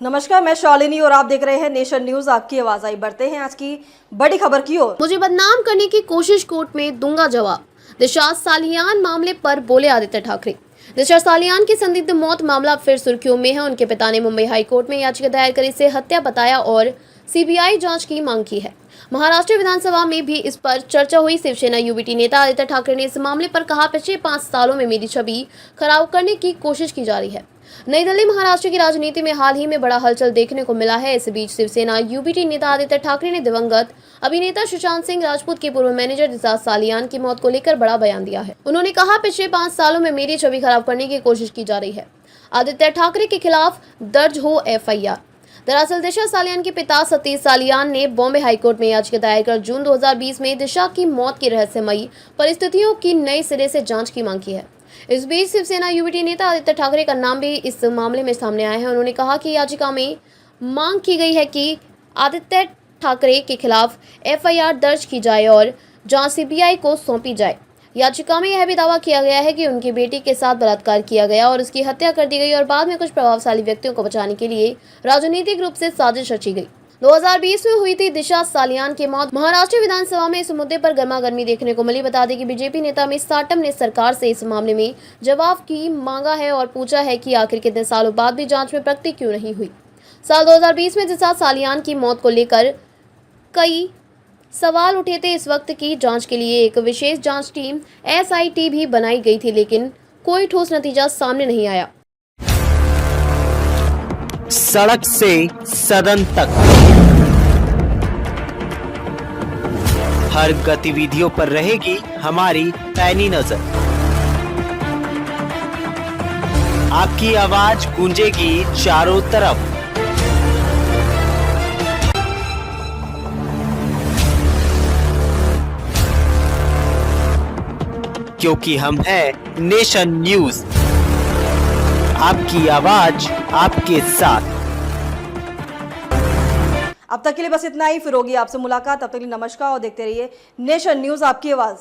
नमस्कार, मैं शालिनी और आप देख रहे हैं नेशन न्यूज। आपकी आवाज आई। बढ़ते हैं आज की बड़ी खबर की ओर। मुझे बदनाम करने की कोशिश, कोर्ट में दूंगा जवाब। दिशा सालियान मामले पर बोले आदित्य ठाकरे। दिशा सालियान की संदिग्ध मौत मामला फिर सुर्खियों में है। उनके पिता ने मुंबई हाई कोर्ट में याचिका दायर कर इसे हत्या बताया और सीबीआई जांच की मांग की है। महाराष्ट्र विधानसभा में भी इस पर चर्चा हुई। शिवसेना यूबीटी नेता आदित्य ठाकरे ने इस मामले पर कहा, पिछले 5 सालों में मेरी छवि खराब करने की कोशिश की जा रही है। नई दिल्ली, महाराष्ट्र की राजनीति में हाल ही में बड़ा हलचल देखने को मिला है। इस बीच शिवसेना यूबीटी नेता आदित्य ठाकरे ने दिवंगत अभिनेता सुशांत सिंह राजपूत के पूर्व मैनेजर दिशा सालियान की मौत को लेकर बड़ा बयान दिया है। उन्होंने कहा, पिछले 5 सालों में मेरी छवि खराब करने की कोशिश की जा रही है। आदित्य ठाकरे के खिलाफ दर्ज हो एफआईआर। दरअसल दिशा सालियान के पिता सतीश सालियान ने बॉम्बे हाईकोर्ट में याचिका दायर कर जून 2020 में दिशा की मौत की रहस्यमयी परिस्थितियों की नए सिरे से जांच की मांग की है। इस बीच शिवसेना यूबीटी नेता आदित्य ठाकरे का नाम भी इस मामले में सामने आया है। उन्होंने कहा कि याचिका में मांग की गई है कि आदित्य ठाकरे के खिलाफ एफआईआर दर्ज की जाए और जांच सीबीआई को सौंपी जाए। याचिका में यह भी दावा किया गया है कि उनकी बेटी के साथ बलात्कार किया गया और उसकी हत्या कर दी गई और बाद में कुछ प्रभावशाली व्यक्तियों को बचाने के लिए राजनीतिक रूप से साजिश रची गई। 2020 में हुई थी दिशा सालियान की मौत। महाराष्ट्र विधानसभा में इस मुद्दे पर गर्मागर्मी देखने को मिली। बता दें कि बीजेपी नेता मिस साटम ने सरकार से इस मामले में जवाब की मांगा है और पूछा है कि आखिर कितने सालों बाद भी जांच में प्रगति क्यों नहीं हुई। साल 2020 में दिशा सालियान की मौत को लेकर कई सवाल उठे थे। इस वक्त की जांच के लिए एक विशेष जांच टीम एसआईटी भी बनाई गई थी, लेकिन कोई ठोस नतीजा सामने नहीं आया। सड़क से सदन तक हर गतिविधियों पर रहेगी हमारी पैनी नजर। आपकी आवाज गूंजेगी चारों तरफ। क्योंकि हम हैं नेशन न्यूज, आपकी आवाज आपके साथ। अब तक के लिए बस इतना ही। फिर होगी आपसे मुलाकात। तब तक के लिए नमस्कार और देखते रहिए नेशन न्यूज, आपकी आवाज।